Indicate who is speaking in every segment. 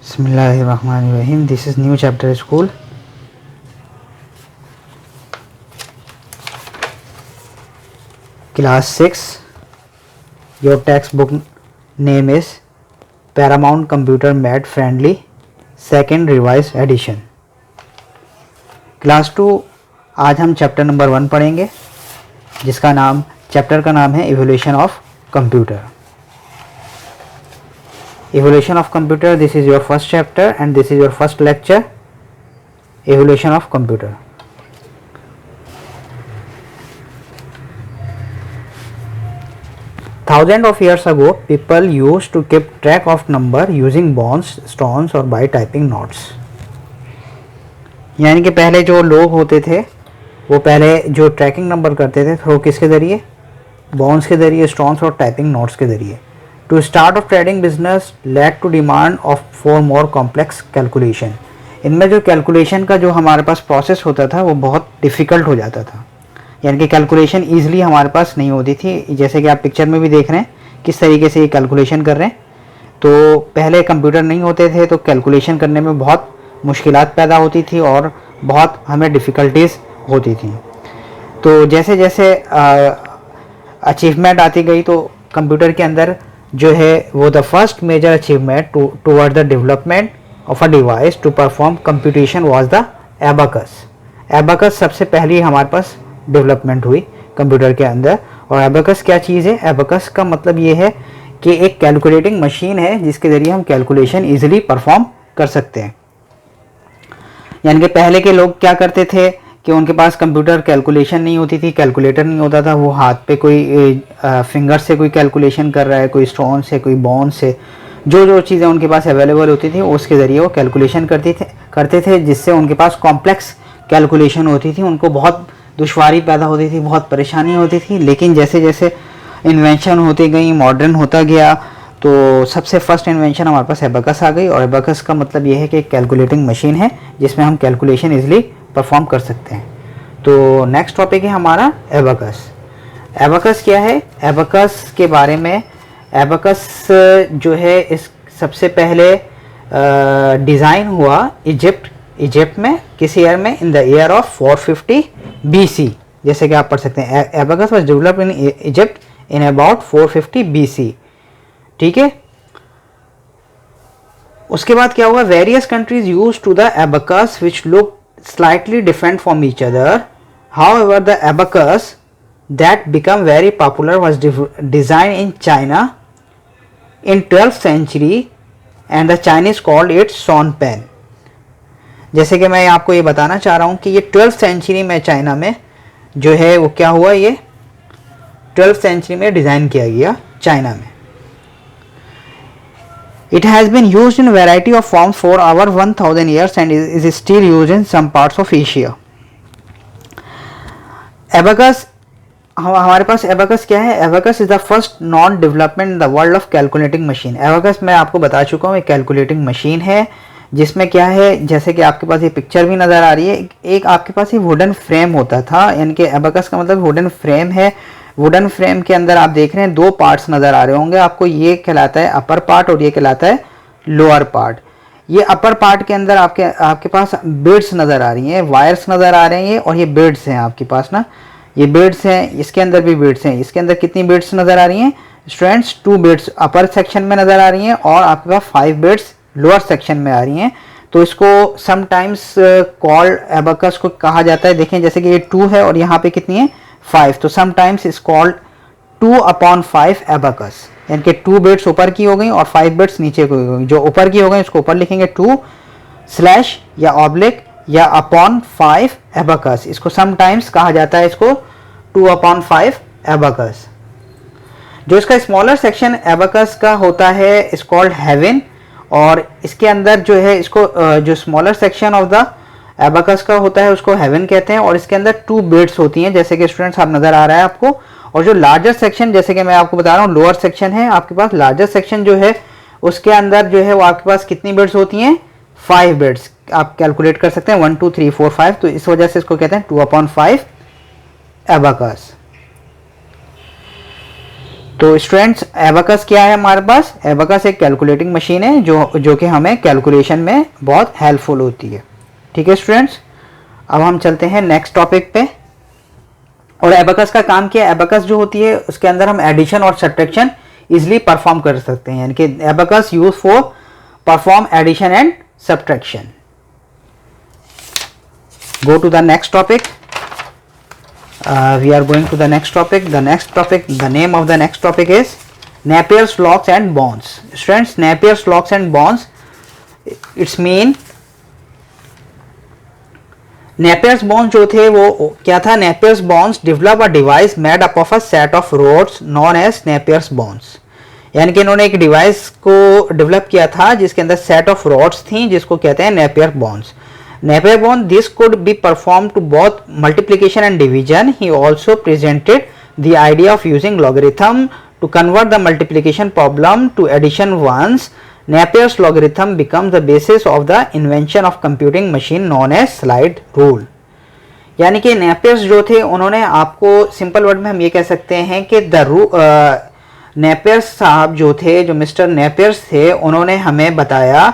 Speaker 1: Bismillahirrahmanirrahim. This is new chapter school. Class 6. Your textbook name is Paramount Computer Math Friendly Second Revised Edition. Class 2. आज हम chapter number 1 पढ़ेंगे जिसका नाम chapter का नाम है evolution of computer. Evolution of computer, this is your first chapter and this is your first lecture. Evolution of computer. Thousands of years ago, people used to keep track of number using bones, stones or by typing notes. यानी कि पहले जो लोग होते थे वो पहले जो ट्रैकिंग नंबर करते थे वो किसके ज़रिए, बोन्स के ज़रिए, स्टोन्स और टाइपिंग नोट्स के ज़रिए. To start of trading business led to demand of for more complex calculation. इनमें जो कैलकुलेशन का जो हमारे पास प्रोसेस होता था वो बहुत डिफ़िकल्ट हो जाता था, यानी कि कैलकुलेशन ईजिली हमारे पास नहीं होती थी. जैसे कि आप पिक्चर में भी देख रहे हैं किस तरीके से ये कैलकुलेशन कर रहे हैं. तो पहले कंप्यूटर नहीं होते थे तो कैलकुलेशन करने में बहुत मुश्किलात पैदा होती थी और बहुत हमें डिफ़िकल्टीज़ होती थी. तो जैसे जैसे अचीवमेंट आती गई तो कंप्यूटर के अंदर जो है वो the first major achievement toward the development of a device to perform computation was the abacus. Abacus सबसे पहली हमारे पास डेवलपमेंट हुई कंप्यूटर के अंदर. और एबाकस क्या चीज़ है? एबाकस का मतलब ये है कि एक कैलकुलेटिंग मशीन है जिसके ज़रिए हम कैलकुलेशन ईजिली परफॉर्म कर सकते हैं. यानी कि पहले के लोग क्या करते थे कि उनके पास कंप्यूटर कैलकुलेशन नहीं होती थी, कैलकुलेटर नहीं होता था, वो हाथ पे कोई फिंगर से कोई कैलकुलेशन कर रहा है, कोई स्टोन से, कोई बोन से, जो जो चीज़ें उनके पास अवेलेबल होती थी उसके ज़रिए वो कैलकुलेशन करते थे जिससे उनके पास कॉम्प्लेक्स कैलकुलेशन होती थी. उनको बहुत दुश्वारी पैदा होती थी, बहुत परेशानी होती थी. लेकिन जैसे जैसे इन्वेंशन होती गई, मॉडर्न होता गया, तो सबसे फर्स्ट इन्वेंशन हमारे पास एबाकस आ गई. और एबाकस का मतलब ये है कि एक कैलकुलेटिंग मशीन है जिसमें हम कैलकुलेशन ईजिली परफॉर्म कर सकते हैं. तो नेक्स्ट टॉपिक है हमारा एबाकस. एबाकस क्या है? एबाकस के बारे में, एबाकस जो है इस सबसे पहले डिज़ाइन हुआ इजिप्ट में. किस ईयर में? In the year of 450 BC. जैसे कि आप पढ़ सकते हैं abacus was developed in Egypt in about 450 BC. ठीक है. उसके बाद क्या हुआ? Various countries use to the abacus which look slightly different from each other. However, the abacus that became very popular was designed in China in 12th century and the Chinese called it Song pen. जैसे कि मैं आपको ये बताना चाह रहा हूँ कि ये 12th century में चाइना में जो है वो क्या हुआ, ये 12th century में डिज़ाइन किया गया चाइना में. It has been used in a variety of forms for over 1000 years and is still used in some parts of Asia. Abacus, हमारे पास एबाकस क्या है? Abacus is the first non development in the world of calculating machine. Abacus मैं आपको बता चुका हूँ एक calculating machine है जिसमें क्या है, जैसे कि आपके पास ये पिक्चर भी नज़र आ रही है, एक आपके पास ये वुडन फ्रेम होता था. यानी कि एबाकस का मतलब वुडन फ्रेम है. वुडन फ्रेम के अंदर आप देख रहे हैं दो पार्ट्स नज़र आ रहे होंगे आपको. ये कहलाता है अपर पार्ट और ये कहलाता है लोअर पार्ट. ये अपर पार्ट के अंदर आपके पास बीड्स नज़र आ रही हैं, वायर्स नज़र आ रहे हैं और ये बीड्स हैं आपके पास ना. ये बीड्स हैं, इसके अंदर भी बीड्स हैं. इसके अंदर कितनी बीड्स नज़र आ रही हैं स्टूडेंट्स? 2 बीड्स अपर सेक्शन में नज़र आ रही हैं और आपके पास 5 बीड्स लोअर सेक्शन में आ रही हैं. तो इसको समटाइम्स कॉल्ड एबाकस को कहा जाता है. देखें जैसे कि ये 2 है और यहाँ पे कितनी है 5, तो समटाइम्स इज कॉल्ड 2/5 एबाकस. यानी कि 2 बिट्स ऊपर की हो गई और 5 बिट्स नीचे की हो गई. जो ऊपर की हो गई उसको ऊपर लिखेंगे 2/ या ऑब्लिक या अपॉन 5 एबाकस. इसको समटाइम्स कहा जाता है इसको 2/5 एबाकस. जो इसका स्मॉलर सेक्शन एबाकस का होता है इज कॉल्ड हेवन. और इसके अंदर जो है इसको जो smaller section of the abacus का होता है उसको हेवन कहते हैं. और इसके अंदर 2 बिट्स होती हैं जैसे कि स्टूडेंट्स आप नज़र आ रहा है आपको. और जो लार्जर सेक्शन, जैसे कि मैं आपको बता रहा हूँ लोअर सेक्शन है आपके पास, लार्जर सेक्शन जो है उसके अंदर जो है वो आपके पास कितनी बिट्स होती हैं 5 बिट्स. आप कैलकुलेट कर सकते हैं 1 2 3 4 5. तो इस वजह से इसको कहते हैं 2/5 एबाकस. तो स्टूडेंट्स एबाकस क्या है हमारे पास? एबाकस एक कैलकुलेटिंग मशीन है जो कि हमें कैलकुलेशन में बहुत हेल्पफुल होती है। ठीक है स्टूडेंट्स, अब हम चलते हैं नेक्स्ट टॉपिक पे। और एबाकस का काम क्या है? एबाकस जो होती है उसके अंदर हम एडिशन और सब्ट्रैक्शन इजिली परफॉर्म कर सकते हैं, यानी कि abacus use for perform addition and subtraction. Go to the next topic. We are going to the next topic. The name of the next topic is Napier's locks and bonds. Students, Napier's locks and bonds, its mean Napier's bonds जो थे वो क्या था? Napier's bonds develop a device made up of a set of rods known as Napier's bonds. यानी कि इन्होंने एक device को डेवलप किया था जिसके अंदर सेट ऑफ रॉड्स थी जिसको कहते हैं Napier bonds. Napier bond, this could be performed to both multiplication and division. He also presented the idea of using logarithm to convert the multiplication problem to addition ones. Napier's logarithm becomes the basis of the invention of computing machine known as slide rule. यानी कि Napiers जो थे उन्होंने आपको simple word में हम ये कह सकते हैं कि Napiers साहब जो थे, जो मिस्टर Napiers थे, उन्होंने हमें बताया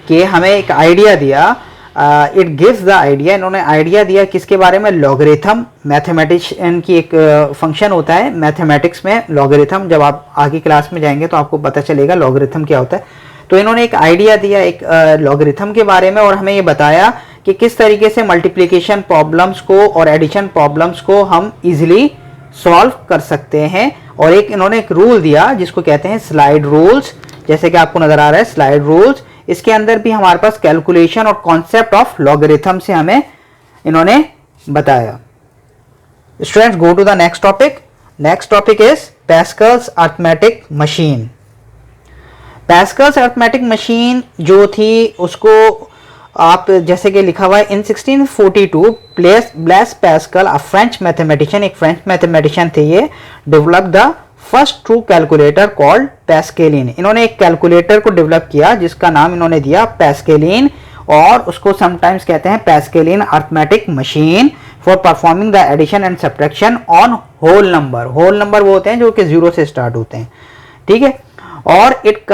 Speaker 1: कि हमें एक आइडिया दिया, इट गिव्स द आइडिया, इन्होंने आइडिया दिया किसके बारे में? लॉगरिथम। मैथमेटिशियन की एक फंक्शन होता है मैथमेटिक्स में लॉगरिथम, जब आप आगे क्लास में जाएंगे तो आपको पता चलेगा लॉगरिथम क्या होता है। तो इन्होंने एक आइडिया दिया एक लॉगरिथम के बारे में और हमें ये बताया कि किस तरीके से मल्टीप्लिकेशन प्रॉब्लम्स को और एडिशन प्रॉब्लम्स को हम इजिली सॉल्व कर सकते हैं। और एक इन्होंने एक रूल दिया जिसको कहते हैं स्लाइड रूल्स, जैसे कि आपको नजर आ रहा है स्लाइड रूल्स। इसके अंदर भी हमारे पास कैलकुलेशन और कॉन्सेप्ट ऑफ लॉगरिथम से हमें इन्होंने बताया। Students, go to the next topic. Next topic is Pascal's arithmetic machine. Pascal's arithmetic machine जो थी उसको आप जैसे कि लिखा हुआ है in 1642 Blaise Pascal, a French mathematician, एक फ्रेंच मैथमेटिशियन थे, ये develop the first true calculator called Pascaline. इन्होंने एक कैलकुलेटर को डेवलप किया जिसका नाम इन्होंने दिया पैस्केलिन और उसको समटाइम्स कहते हैं Pascaline arithmetic machine for performing the addition and subtraction on whole number. Whole number वो होते हैं जो कि 0 से स्टार्ट होते हैं. ठीक है. और it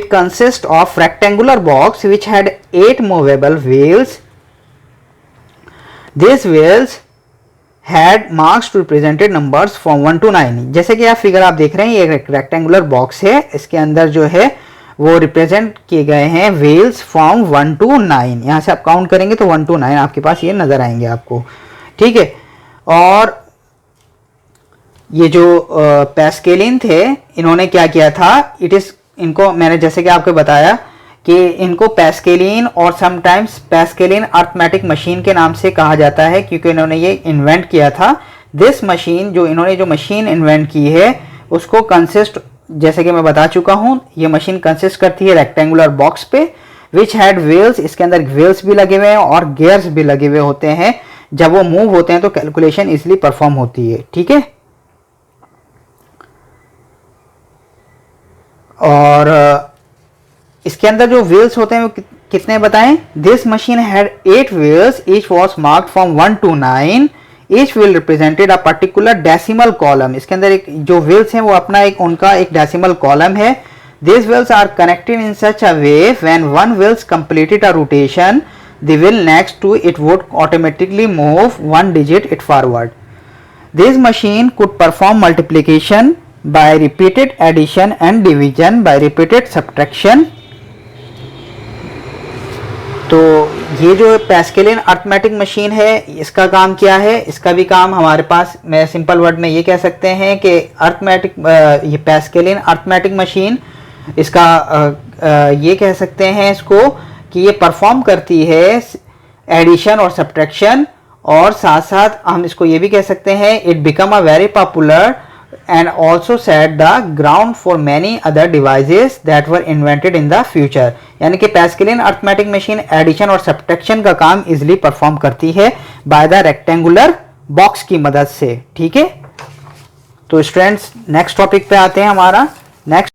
Speaker 1: consist of rectangular box which had 8 movable wheels. This wheels had marks to represented numbers from 1 to 9. जैसे कि आप फिगर आप देख रहे हैं ये एक रेक्टेंगुलर बॉक्स है, इसके अंदर जो है वो रिप्रेजेंट किए गए हैं व्हील्स फ्रॉम 1 to 9. यहाँ से आप काउंट करेंगे तो 1 to 9 आपके पास ये नजर आएंगे आपको. ठीक है. और ये जो पैस्केलिन थे इन्होंने क्या किया था, इनको मैंने जैसे कि आपको बताया कि इनको पैस्केलिन और समटाइम्स पैस्केलिन अरिथमेटिक मशीन के नाम से कहा जाता है क्योंकि इन्होंने ये इन्वेंट किया था. दिस मशीन, जो इन्होंने जो मशीन इन्वेंट की है उसको कंसिस्ट, जैसे कि मैं बता चुका हूं, ये मशीन कंसिस्ट करती है रेक्टेंगुलर बॉक्स पे विच हैड व्हील्स. इसके अंदर व्हील्स भी लगे हुए हैं और गियर्स भी लगे हुए होते हैं. जब वो मूव होते हैं तो कैलकुलेशन इजिली परफॉर्म होती है. ठीक है. और इसके अंदर जो व्हील्स होते हैं वो कितने बताएं? This machine had 8 wheels, each was marked from 1 to 9. Each wheel represented a particular decimal column. इसके अंदर एक जो व्हील्स हैं वो अपना एक उनका एक डेसिमल कॉलम है. This wheels are connected in such a way when one wheels completed a rotation the wheel next to it would automatically move 1 digit it forward. This machine could perform multiplication by repeated addition and division by repeated subtraction. तो ये जो पैस्केलिन arithmetic machine है इसका काम क्या है? इसका भी काम हमारे पास, मैं सिंपल वर्ड में ये कह सकते हैं कि ये पैस्केलिन अरिथमेटिक मशीन, इसका ये कह सकते हैं इसको कि ये परफॉर्म करती है एडिशन और सब्ट्रैक्शन, और साथ साथ हम इसको ये भी कह सकते हैं it become a very popular and also set the ground for many other devices that were invented in the future. यानी कि पैस्केलिन अरिथमेटिक मशीन एडिशन और सब्ट्रैक्शन का काम इजिली परफॉर्म करती है बाय द रेक्टेंगुलर बॉक्स की मदद से. ठीक है. तो स्टूडेंट्स नेक्स्ट टॉपिक पे आते हैं. हमारा नेक्स्ट